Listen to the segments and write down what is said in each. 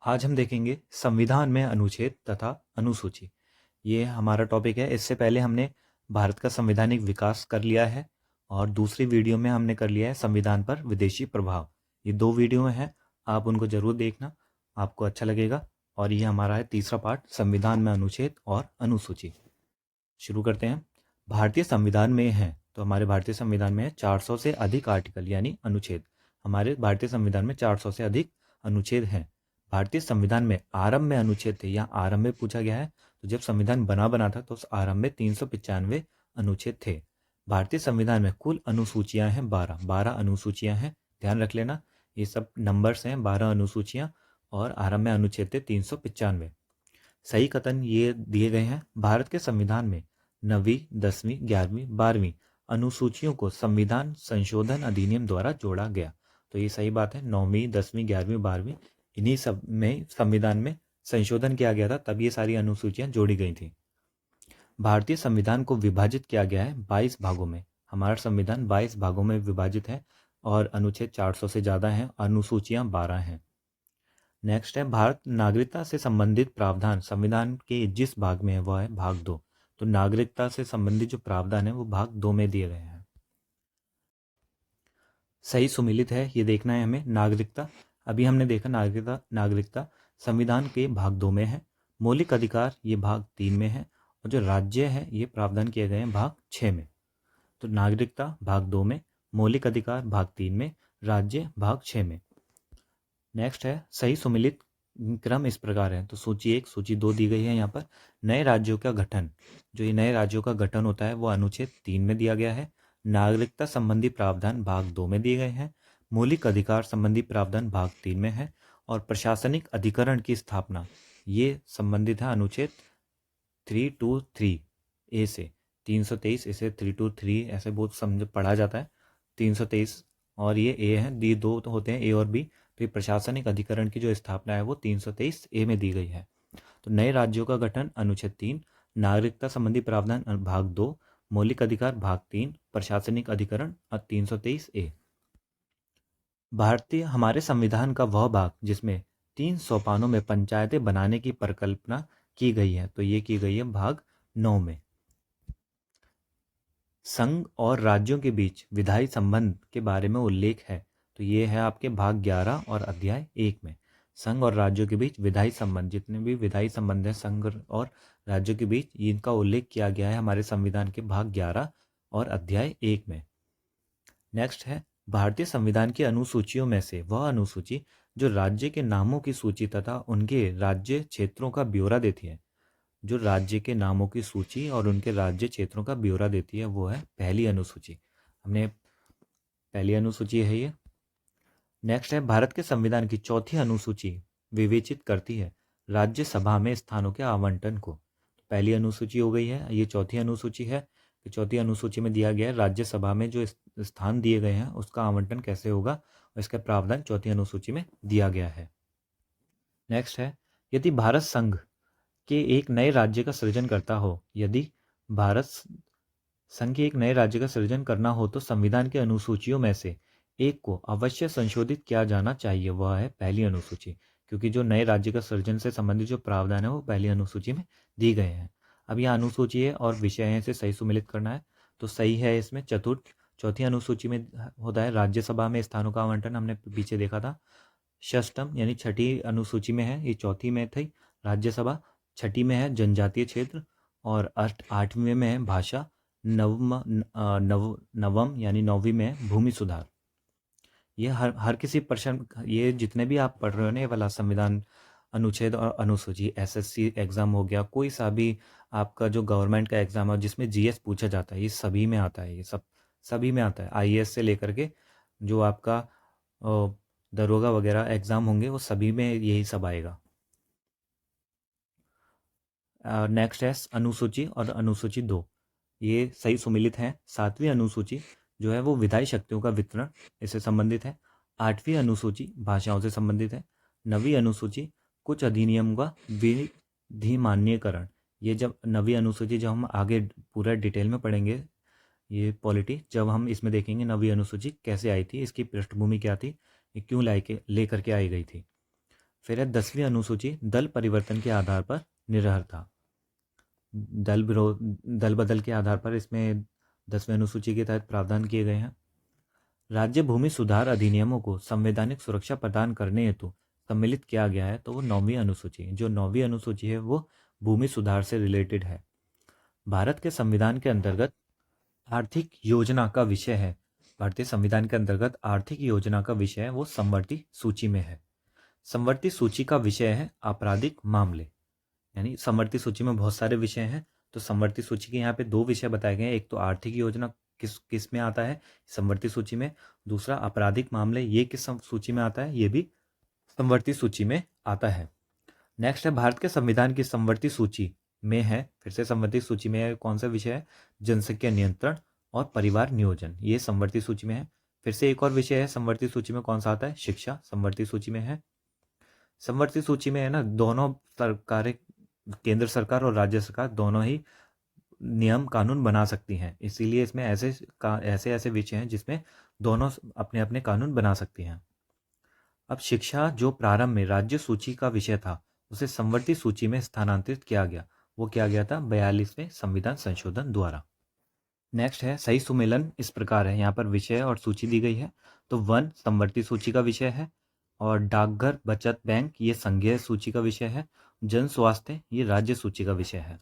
आज हम देखेंगे संविधान में अनुच्छेद तथा अनुसूची। ये हमारा टॉपिक है। इससे पहले हमने भारत का संवैधानिक विकास कर लिया है और दूसरी वीडियो में हमने कर लिया है संविधान पर विदेशी प्रभाव। ये दो वीडियो हैं, आप उनको जरूर देखना, आपको अच्छा लगेगा। और ये हमारा है तीसरा पार्ट, संविधान में अनुच्छेद और अनुसूची। शुरू करते हैं। भारतीय संविधान में है, तो हमारे भारतीय संविधान में है 400 से अधिक आर्टिकल यानी अनुच्छेद। हमारे भारतीय संविधान में 400 से अधिक अनुच्छेद हैं। भारतीय संविधान में आरंभ में अनुच्छेद थे, यहाँ आरंभ में पूछा गया है। तो जब संविधान बना था तो उस आरंभ में 395 अनुच्छेद थे। भारतीय संविधान में कुल अनुसूचियां हैं 12 अनुसूचियां हैं, ध्यान रख लेना। ये सब नंबर्स हैं, 12 अनुसूचियां, और आरंभ में अनुच्छेद थे 395। सही कथन ये दिए गए हैं। भारत के संविधान में 9वीं, 10वीं, 11वीं, 12वीं अनुसूचियों को संविधान संशोधन अधिनियम द्वारा जोड़ा गया। तो ये सही बात है। 9वीं, 10वीं, 11वीं, 12वीं इन्हीं सब में संविधान में संशोधन किया गया था, तब ये सारी अनुसूचियां जोड़ी गई थी। भारतीय संविधान को विभाजित किया गया है 22 भागों में। हमारा संविधान 22 भागों में विभाजित है और अनुच्छेद 400 से ज़्यादा हैं, अनुसूचियां 12 हैं। नेक्स्ट है भारत नागरिकता से संबंधित प्रावधान संविधान के जिस भाग में है वह है भाग 2। तो नागरिकता से संबंधित जो प्रावधान है वो भाग 2 में दिए गए हैं। सही सुमिलित है, ये देखना है हमें। नागरिकता अभी हमने देखा, नागरिकता संविधान के भाग 2 में है। मौलिक अधिकार ये भाग 3 में है, और जो राज्य है ये प्रावधान किए गए हैं भाग 6 में। तो नागरिकता भाग 2 में, मौलिक अधिकार भाग 3 में, राज्य भाग 6 में। नेक्स्ट है सही सुमिलित क्रम इस प्रकार है। तो सूची 1, सूची 2 दी गई है यहाँ पर। नए राज्यों का गठन, जो ये नए राज्यों का गठन होता है वो अनुच्छेद 3 में दिया गया है। नागरिकता संबंधी प्रावधान भाग 2 में दिए गए हैं। मौलिक अधिकार संबंधी प्रावधान भाग 3 में है। और प्रशासनिक अधिकरण की स्थापना ये संबंधित है अनुच्छेद 323 ए से। 323 इसे 323 ऐसे बहुत समझ पढ़ा जाता है, 323 और ये ए है, दी दो तो होते हैं ए और बी। तो ये प्रशासनिक अधिकरण की जो स्थापना है वो 323 ए में दी गई है। तो नए राज्यों का गठन अनुच्छेद 3, नागरिकता संबंधी प्रावधान भाग 2, मौलिक अधिकार भाग 3, प्रशासनिक अधिकरण 323 ए। भारतीय हमारे संविधान का वह भाग जिसमें 3 सोपानों में पंचायतें बनाने की परिकल्पना की गई है, तो ये की गई है भाग 9 में। संघ और राज्यों के बीच विधायी संबंध के बारे में उल्लेख है, तो ये है आपके भाग 11 और अध्याय 1 में। संघ और राज्यों के बीच विधायी संबंध, जितने भी विधायी संबंध हैं संघ और राज्यों के बीच, इनका उल्लेख किया गया है हमारे संविधान के भाग 11 और अध्याय 1 में। नेक्स्ट है भारतीय संविधान की अनुसूचियों में से वह अनुसूची जो राज्य के नामों की सूची तथा उनके राज्य क्षेत्रों का ब्यौरा देती है। जो राज्य के नामों की सूची और उनके राज्य क्षेत्रों का ब्यौरा देती है वो है पहली अनुसूची। हमने पहली अनुसूची है ये। नेक्स्ट है भारत के संविधान की चौथी अनुसूची विवेचित करती है राज्यसभा में स्थानों के आवंटन को। पहली अनुसूची हो गई है, ये चौथी अनुसूची है। चौथी अनुसूची में दिया गया है राज्यसभा में जो स्थान दिए गए हैं उसका आवंटन कैसे होगा, और इसका प्रावधान चौथी अनुसूची में दिया गया है। नेक्स्ट है यदि भारत संघ के एक नए राज्य का सृजन करता हो, यदि भारत संघ के एक नए राज्य का सृजन करना हो तो संविधान की अनुसूचियों में से एक को अवश्य संशोधित किया जाना चाहिए, वह है पहली अनुसूची। क्योंकि जो नए राज्य का सृजन से संबंधित जो प्रावधान है वो पहली अनुसूची में दी गए हैं। अब यह अनुसूची है और विषय है, इसे सही सुमिलित करना है। तो सही है इसमें चौथी अनुसूची में होता है राज्यसभा में स्थानों का आवंटन, हमने पीछे देखा था। षष्टम यानी छठी अनुसूची में है, ये चौथी में थी राज्यसभा, छठी में है जनजातीय क्षेत्र, और आठवीं में है भाषा, नवम यानी 9वीं में है भूमि सुधार। ये हर किसी प्रश्न, ये जितने भी आप पढ़ रहे हो ना, ये वाला संविधान अनुच्छेद और अनुसूची, एसएससी एग्जाम हो गया, कोई सा भी आपका जो गवर्नमेंट का एग्जाम है जिसमें जीएस पूछा जाता है, ये सभी में आता है। ये सभी में आता है, आईएएस से लेकर के जो आपका दरोगा वगैरह एग्जाम होंगे वो सभी में यही सब आएगा। नेक्स्ट है अनुसूची और अनुसूची 2, ये सही सुमिलित है। 7वीं अनुसूची जो है वो विधायी शक्तियों का वितरण, इससे संबंधित है। 8वीं अनुसूची भाषाओं से संबंधित है। 9वीं अनुसूची कुछ अधिनियम का विधिमान्यकरण। ये जब 9वीं अनुसूची जब हम आगे पूरा डिटेल में पढ़ेंगे, ये पॉलिटी जब हम इसमें देखेंगे 9वीं अनुसूची कैसे आई थी, इसकी पृष्ठभूमि क्या थी, ये क्यों लेकर के आई गई थी। फिर है 10वीं अनुसूची, दल परिवर्तन के आधार पर निरर्हता। दल बदल के आधार पर इसमें 10वीं अनुसूची के तहत प्रावधान किए गए हैं। राज्य भूमि सुधार अधिनियमों को संवैधानिक सुरक्षा प्रदान करने हेतु सम्मिलित किया गया है, तो वो 9वीं अनुसूची, जो 9वीं अनुसूची है वो भूमि सुधार से रिलेटेड है। भारत के संविधान के अंतर्गत आर्थिक योजना का विषय है, भारतीय संविधान के अंतर्गत आर्थिक योजना का विषय है वो समवर्ती सूची में है। समवर्ती सूची का विषय है आपराधिक मामले, यानी समवर्ती सूची में बहुत सारे विषय हैं, तो समवर्ती सूची के यहाँ पे 2 विषय बताए गए हैं। एक तो आर्थिक योजना किस में आता है, समवर्ती सूची में। दूसरा आपराधिक मामले, ये किस सूची में आता है, ये भी समवर्ती सूची में आता है। नेक्स्ट है भारत के संविधान की समवर्ती सूची में है, फिर से समवर्ती सूची में है, कौन सा विषय है, जनसंख्या नियंत्रण और परिवार नियोजन, ये समवर्ती सूची में है। फिर से एक और विषय है समवर्ती सूची में, कौन सा आता है, शिक्षा, समवर्ती सूची में है। समवर्ती सूची में है ना, दोनों सरकारें, केंद्र सरकार और राज्य सरकार दोनों ही नियम कानून बना सकती हैं, इसीलिए इसमें ऐसे विषय हैं जिसमें दोनों अपने अपने कानून बना सकती हैं। अब शिक्षा, जो प्रारंभ में राज्य सूची का विषय था, उसे समवर्ती सूची में स्थानांतरित किया गया। वो किया गया था 42वें संविधान संशोधन द्वारा। नेक्स्ट है सही सुमेलन इस प्रकार है, यहाँ पर विषय और सूची दी गई है। तो वन समवर्ती सूची का विषय है, और डाकघर बचत बैंक ये संघीय सूची का विषय है। जन स्वास्थ्य ये राज्य सूची का विषय है।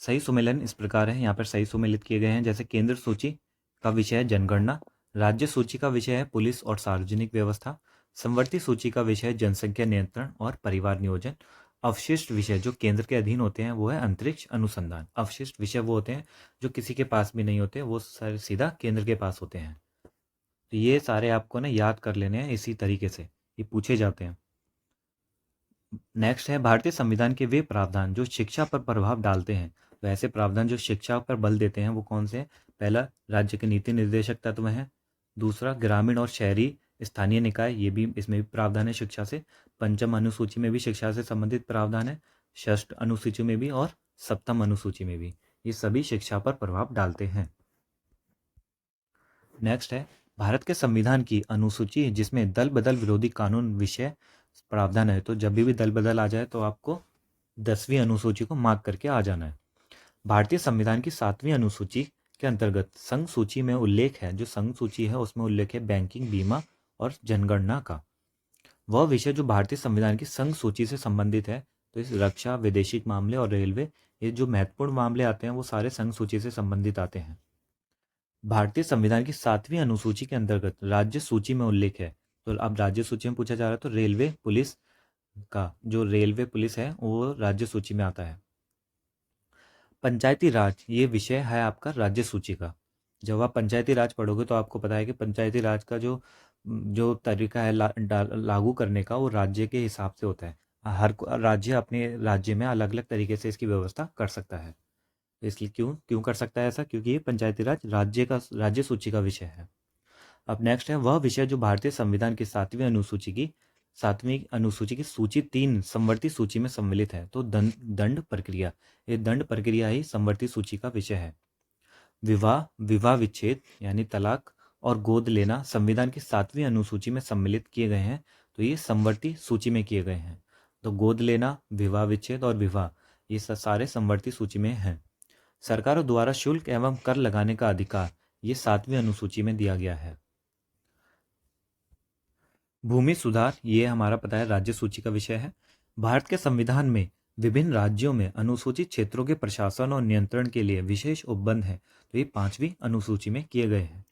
सही सुमेलन इस प्रकार है, यहाँ पर सही सुमेलित किए गए हैं। जैसे केंद्र सूची का विषय है जनगणना, राज्य सूची का विषय है पुलिस और सार्वजनिक व्यवस्था, समवर्ती सूची का विषय है जनसंख्या नियंत्रण और परिवार नियोजन। अवशिष्ट विषय जो केंद्र के अधीन होते हैं वो है अंतरिक्ष अनुसंधान। अवशिष्ट विषय वो होते हैं जो किसी के पास भी नहीं होते, वो सीधा केंद्र के पास होते हैं। तो ये सारे आपको ना याद कर लेने हैं, इसी तरीके से ये पूछे जाते हैं। नेक्स्ट है भारतीय संविधान के वे प्रावधान जो शिक्षा पर प्रभाव डालते हैं। तो ऐसे प्रावधान जो शिक्षा पर बल देते हैं वो कौन से हैं? पहला, राज्य के नीति निर्देशक तत्व हैं। दूसरा, ग्रामीण और शहरी स्थानीय निकाय, ये भी इसमें भी प्रावधान है शिक्षा से। पंचम अनुसूची में भी शिक्षा से संबंधित प्रावधान है, षष्ठ अनुसूची में भी और सप्तम अनुसूची में भी, ये सभी शिक्षा पर प्रभाव डालते हैं। नेक्स्ट है भारत के संविधान की अनुसूची जिसमें दल बदल विरोधी कानून विषय प्रावधान है। तो जब भी दल बदल आ जाए तो आपको 10वीं अनुसूची को मार्क करके आ जाना है। भारतीय संविधान की 7वीं अनुसूची के अंतर्गत संघ सूची में उल्लेख है, जो संघ सूची है उसमें उल्लेख है बैंकिंग, बीमा और जनगणना का। वह विषय जो भारतीय संविधान की संघ सूची से संबंधित है, तो इस रक्षा, विदेशी मामले और रेलवे, ये जो महत्वपूर्ण मामले आते हैं वो सारे संघ सूची से संबंधित आते हैं। भारतीय संविधान की 7वीं अनुसूची के अंतर्गत राज्य सूची में उल्लेख है। तो अब राज्य सूची में पूछा जा रहा है, तो रेलवे पुलिस का, जो रेलवे पुलिस है वो राज्य सूची में आता है। पंचायती राज ये विषय है आपका राज्य सूची का। जब आप पंचायती राज पढ़ोगे तो आपको पता है कि पंचायती राज का जो जो तरीका है लागू करने का, वो राज्य के हिसाब से होता है। हर राज्य अपने राज्य में अलग अलग तरीके से इसकी व्यवस्था कर सकता है। इसलिए क्यों क्यों कर सकता है ऐसा, क्योंकि ये पंचायती राज राज्य सूची का विषय है। अब नेक्स्ट है वह विषय जो भारतीय संविधान की 7वीं अनुसूची की सूची 3 समवर्ती सूची में सम्मिलित है। तो दंड प्रक्रिया, ये दंड प्रक्रिया ही समवर्ती सूची का विषय है। विवाह विच्छेद यानी तलाक और गोद लेना संविधान की 7वीं अनुसूची में सम्मिलित किए गए हैं, तो ये समवर्ती सूची में किए गए हैं। तो गोद लेना, विवाह विच्छेद और विवाह, ये सारे समवर्ती सूची में हैं। सरकारों द्वारा शुल्क एवं कर लगाने का अधिकार, ये 7वीं अनुसूची में दिया गया है। भूमि सुधार, ये हमारा पता है राज्य सूची का विषय है। भारत के संविधान में विभिन्न राज्यों में अनुसूचित क्षेत्रों के प्रशासन और नियंत्रण के लिए विशेष उपबंध है, तो ये 5वीं अनुसूची में किए गए हैं।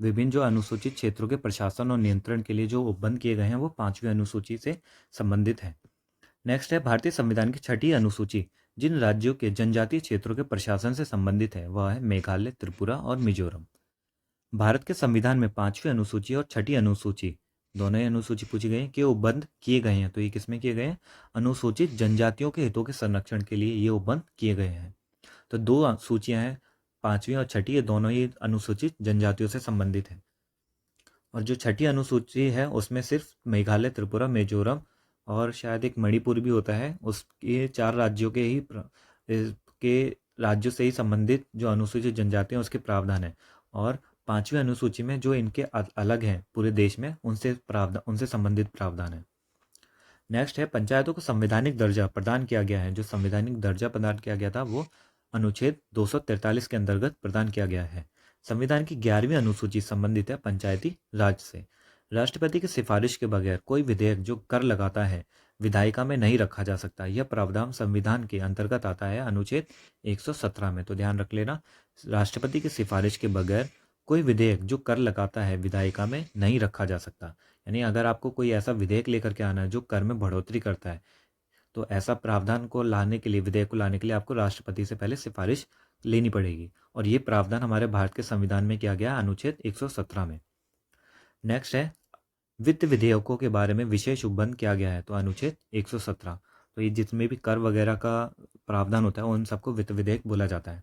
विभिन्न जो अनुसूचित क्षेत्रों के प्रशासन और नियंत्रण के लिए जो उपबंध किए गए हैं वो 5वीं अनुसूची से संबंधित है। नेक्स्ट है भारतीय संविधान की 6ठी अनुसूची जिन राज्यों के जनजातीय क्षेत्रों के प्रशासन से संबंधित है, वह है मेघालय, त्रिपुरा और मिजोरम। भारत के संविधान में 5वीं अनुसूची और 6ठी अनुसूची, दोनों ही अनुसूची पूछी गई कि उपबंध किए गए हैं। तो ये किसमें किए गए हैं? अनुसूचित जनजातियों के हितों के संरक्षण के लिए ये उपबंध किए गए हैं। तो 2 सूचियां हैं, 5वीं और 6ठी, ये दोनों ही अनुसूचित जनजातियों से संबंधित है। और जो 6ठी अनुसूची है उसमें सिर्फ मेघालय, त्रिपुरा, मिजोरम और शायद एक मणिपुर भी होता है, उसके 4 राज्यों के राज्यों से ही संबंधित जो अनुसूचित जनजाति हैं उसके प्रावधान है। और 5वीं अनुसूची में जो इनके अलग हैं पूरे देश में, उनसे संबंधित प्रावधान है। नेक्स्ट है पंचायतों को संवैधानिक दर्जा प्रदान किया गया है। जो संवैधानिक दर्जा प्रदान किया गया था वो अनुच्छेद 243 के अंतर्गत प्रदान किया गया है। संविधान की 11वीं अनुसूची संबंधित है पंचायती राज से। राष्ट्रपति की सिफारिश के बगैर कोई विधेयक जो कर लगाता है विधायिका में नहीं रखा जा सकता। यह प्रावधान संविधान के अंतर्गत आता है अनुच्छेद 117 में। तो ध्यान रख लेना, राष्ट्रपति की सिफारिश के बगैर कोई विधेयक जो कर लगाता है विधायिका में नहीं रखा जा सकता। यानी अगर आपको कोई ऐसा विधेयक लेकर के आना है जो कर में बढ़ोतरी करता है, तो ऐसा प्रावधान को लाने के लिए, विधेयक को लाने के लिए आपको राष्ट्रपति से पहले सिफारिश लेनी पड़ेगी। और ये प्रावधान हमारे भारत के संविधान में किया गया अनुच्छेद 117 में। नेक्स्ट है वित्त विधेयकों के बारे में विशेष उपबंध किया गया है। तो अनुच्छेद 117, तो ये जितने भी कर वगैरह का प्रावधान होता है उन सबको वित्त विधेयक बोला जाता है।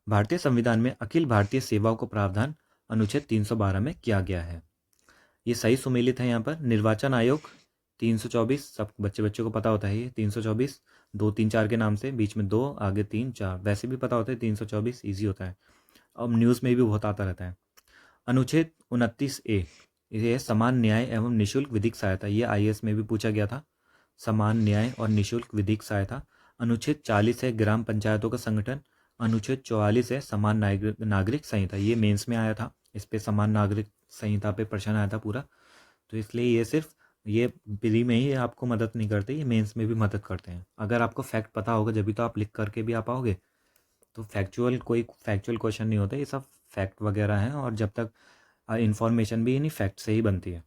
भारतीय संविधान में अखिल भारतीय सेवाओं को प्रावधान अनुच्छेद 312 में किया गया है। ये सही सुमेलित है। यहाँ पर निर्वाचन आयोग 324, सब बच्चों को पता होता है। ये 324 2 3 4 के नाम से, बीच में 2 आगे 3 4, वैसे भी पता होता है 324 ईजी होता है। अब न्यूज़ में भी बहुत आता रहता है। अनुच्छेद 29A, ये समान न्याय एवं निःशुल्क विधिक सहायता। ये IAS में भी पूछा गया था, समान न्याय और निःशुल्क विधिक सहायता। अनुच्छेद 40 है ग्राम पंचायतों का संगठन। अनुच्छेद 44 है समान नागरिक संहिता। ये मेंस में आया था, इस पे समान नागरिक संहिता पे प्रश्न आया था पूरा। तो इसलिए ये सिर्फ ये प्री में ही आपको मदद नहीं करते, ये मेंस में भी मदद करते हैं। अगर आपको फैक्ट पता होगा जब भी तो आप लिख करके भी आ पाओगे। तो कोई फैक्चुअल क्वेश्चन नहीं होता, ये सब फैक्ट वगैरह हैं, और जब तक इंफॉर्मेशन भी इन्हीं फैक्ट से ही बनती है।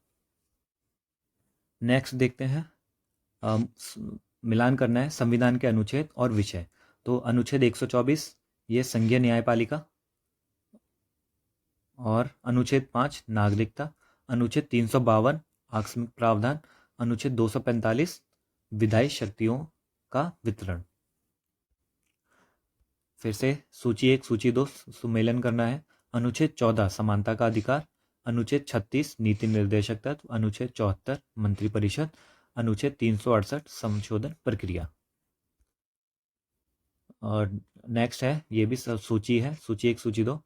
नेक्स्ट देखते हैं, मिलान करना है संविधान के अनुच्छेद और विषय। तो अनुच्छेद 124 ये संघीय न्यायपालिका, और अनुच्छेद 5 नागरिकता। अनुच्छेद 352 आकस्मिक प्रावधान। अनुच्छेद 245 विधायी शक्तियों का वितरण। फिर से सूची 1 सूची 2 सुमेलन करना है। अनुच्छेद 14 समानता का अधिकार। अनुच्छेद 36 नीति निर्देशक तत्व। अनुच्छेद 74 मंत्रिपरिषद। अनुच्छेद 368 संशोधन प्रक्रिया। और नेक्स्ट है, ये भी सूची है, सूची 1 सूची 2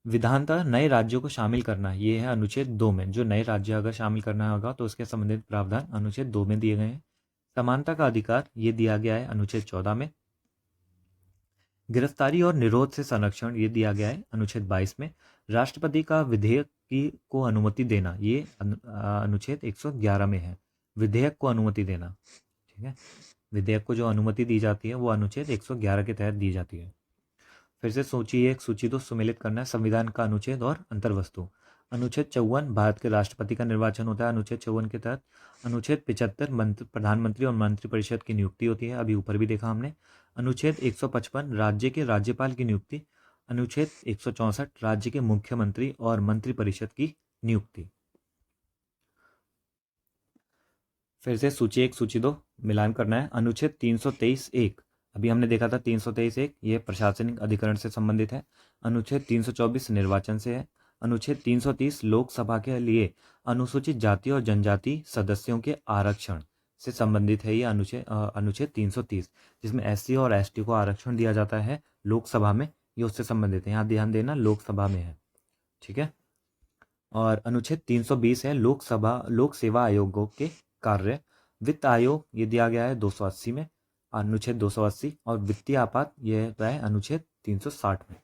विधानतः नए राज्यों को शामिल करना। ये है अनुच्छेद 2 में, जो नए राज्य अगर शामिल करना होगा तो उसके संबंधित प्रावधान अनुच्छेद 2 में दिए गए हैं। समानता का अधिकार ये दिया गया है अनुच्छेद 14 में। गिरफ्तारी और निरोध से संरक्षण ये दिया गया है अनुच्छेद 22 में। राष्ट्रपति का विधेयक की को अनुमति देना ये अनुच्छेद 111 में है। विधेयक को अनुमति देना, ठीक है, विधेयक को जो अनुमति दी जाती है वो अनुच्छेद 111 के तहत दी जाती है। फिर से सूची 1 सूची 2 सुमेलित करना है संविधान का अनुच्छेद और अंतर्वस्तु। अनुच्छेद 54 भारत के राष्ट्रपति का निर्वाचन होता है अनुच्छेद 54 के तहत। अनुच्छेद 75 प्रधानमंत्री और मंत्रिपरिषद की नियुक्ति होती है, अभी ऊपर भी देखा हमने। अनुच्छेद 155 राज्य के राज्यपाल की नियुक्ति। अनुच्छेद 164 राज्य के मुख्यमंत्री और मंत्रिपरिषद की नियुक्ति। फिर से सूची 1 सूची 2 मिलान करना है। अनुच्छेद 323(1), अभी हमने देखा था 323(1), ये प्रशासनिक अधिकरण से संबंधित है। अनुच्छेद 324 निर्वाचन से है। अनुच्छेद 330 लोकसभा के लिए अनुसूचित जाति और जनजाति सदस्यों के आरक्षण से संबंधित है। ये अनुच्छेद 330, जिसमें SC और ST को आरक्षण दिया जाता है लोकसभा में, ये उससे संबंधित है। यहाँ ध्यान देना लोकसभा में है, ठीक है। और अनुच्छेद 320 है लोक सेवा आयोगों के कार्य। वित्त आयोग ये दिया गया है 280 में, अनुच्छेद 280, और वित्तीय आपात ये है अनुच्छेद 360 में।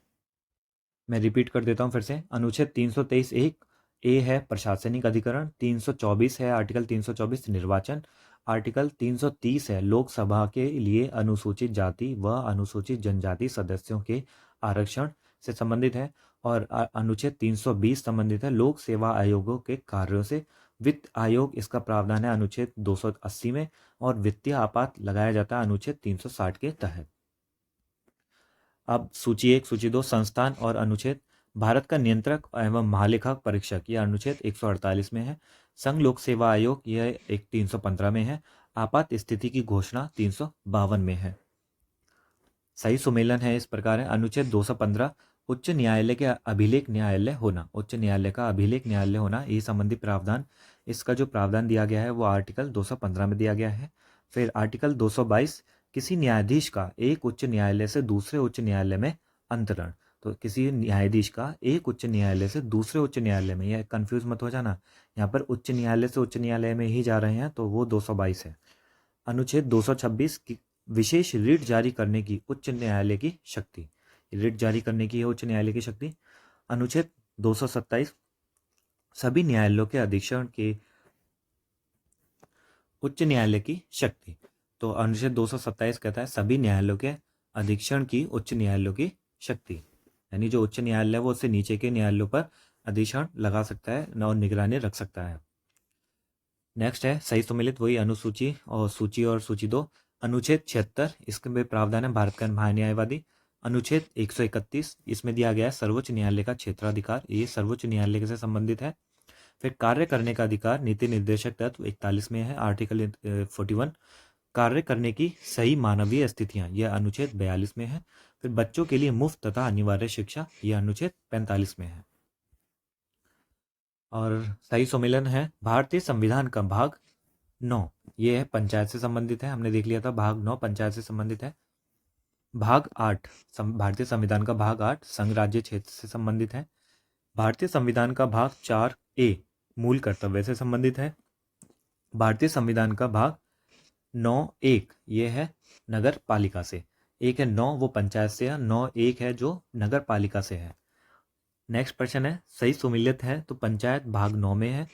मैं रिपीट कर देता हूँ फिर से। अनुच्छेद 323(1) है प्रशासनिक अधिकरण। 324 है आर्टिकल 324 निर्वाचन। आर्टिकल 330 है लोकसभा के लिए अनुसूचित जाति व अनुसूचित जनजाति सदस्यों के आरक्षण से संबंधित है। और अनुच्छेद 320 संबंधित है लोक सेवा आयोगों के कार्यों से। वित्त आयोग इसका प्रावधान है अनुच्छेद 280 में, और वित्तीय आपात लगाया जाता है अनुच्छेद 360 के तहत। अब सूची 1 सूची 2 संस्थान और अनुच्छेद। भारत का नियंत्रक एवं महालेखा परीक्षक यह अनुच्छेद 148 में है। संघ लोक सेवा आयोग यह 315 में है। आपात स्थिति की घोषणा 352 में है। सही सुमेलन है इस प्रकार है। अनुच्छेद 215 उच्च न्यायालय के अभिलेख न्यायालय होना। उच्च न्यायालय का अभिलेख न्यायालय होना, ये संबंधी प्रावधान, इसका जो प्रावधान दिया गया है वो आर्टिकल 215 में दिया गया है। फिर आर्टिकल 222 किसी न्यायाधीश का एक उच्च न्यायालय से दूसरे उच्च न्यायालय में अंतरण। तो किसी न्यायाधीश का एक उच्च न्यायालय से दूसरे उच्च न्यायालय में, यह कंफ्यूज मत हो जाना, यहाँ पर उच्च न्यायालय से उच्च न्यायालय में ही जा रहे हैं, तो वो 222 है। अनुच्छेद 226 की विशेष रिट जारी करने की उच्च न्यायालय की शक्ति, रिट जारी करने की है उच्च न्यायालय की शक्ति। अनुच्छेद 227 सभी न्यायालयों के अधीक्षण के उच्च न्यायालय की शक्ति। तो अनुच्छेद 227 कहता है सभी न्यायालयों के अधीक्षण की उच्च न्यायालयों की शक्ति, यानी जो उच्च न्यायालय है वो उससे नीचे के न्यायालयों पर अधीक्षण लगा सकता है और निगरानी रख सकता है। नेक्स्ट है सही सुमेलित, वही अनुसूची और सूची 2। अनुच्छेद 76 इसके में प्रावधान है भारत का महान्यायवादी। अनुच्छेद 131 इसमें दिया गया है सर्वोच्च न्यायालय का क्षेत्राधिकार, ये सर्वोच्च न्यायालय से संबंधित है। फिर कार्य करने का अधिकार नीति निर्देशक तत्व 41 में है, आर्टिकल 41। कार्य करने की सही मानवीय स्थितियां, यह अनुच्छेद 42 में है। फिर बच्चों के लिए मुफ्त तथा अनिवार्य शिक्षा, यह अनुच्छेद 45 में है। और सही सम्मेलन है भारतीय संविधान का भाग 9, ये है पंचायत से संबंधित है, हमने देख लिया था भाग 9 पंचायत से संबंधित है। भाग 8 भारतीय संविधान का भाग 8 संघ राज्य क्षेत्र से संबंधित है। भारतीय संविधान का भाग 4A मूल कर्तव्य से संबंधित है। भारतीय संविधान का भाग 9(1) ये है नगर पालिका से, एक है 9 वो पंचायत से है, 9(1) है जो नगर पालिका से है। नेक्स्ट प्रश्न है सही सुमेलित है तो पंचायत भाग 9 में है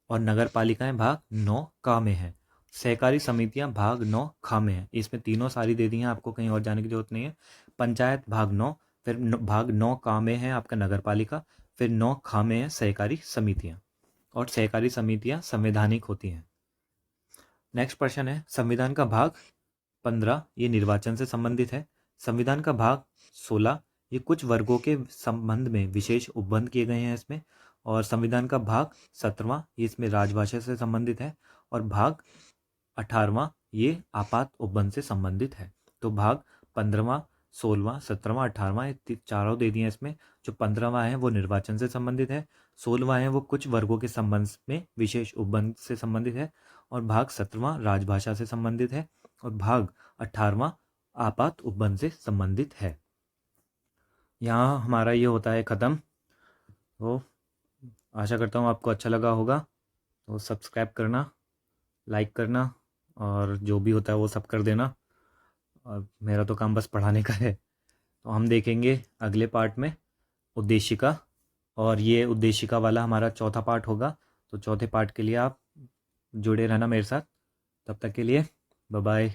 और नगर पालिकाएं भाग 9 का में है। सहकारी समितियां भाग 9 खा में है, इसमें तीनों सारी दे दी हैं, आपको कहीं और जाने की जरूरत नहीं है। पंचायत भाग 9, फिर भाग 9 का में है आपका नगर पालिका, फिर 9 खा में है सहकारी समितियां, और सहकारी समितियां संवैधानिक होती हैं। नेक्स्ट प्रश्न है संविधान का भाग 15 ये निर्वाचन से संबंधित है। संविधान का भाग 16 ये कुछ वर्गों के संबंध में विशेष उपबंध किए गए हैं इसमें। और संविधान का भाग 17वां ये इसमें राजभाषा से संबंधित है। और भाग 18वां ये आपात उपबंध से संबंधित है। तो भाग 15वां 16वां 17वां 18वां ये चारों दे दिए इसमें। जो 15वां है वो निर्वाचन से संबंधित है, 16वां है वो कुछ वर्गों के संबंध में विशेष उपबंध से संबंधित है, और भाग 17वां राजभाषा से संबंधित है, और भाग 18वां आपात उपबंध से संबंधित है। यहाँ हमारा ये होता है ख़त्म। तो आशा करता हूँ आपको अच्छा लगा होगा, तो सब्सक्राइब करना, लाइक करना, और जो भी होता है वो सब कर देना। और मेरा तो काम बस पढ़ाने का है। तो हम देखेंगे अगले पार्ट में उद्देशिका, और ये उद्देशिका वाला हमारा चौथा पार्ट होगा। तो चौथे पार्ट के लिए आप जुड़े रहना मेरे साथ। तब तक के लिए बाय बाय।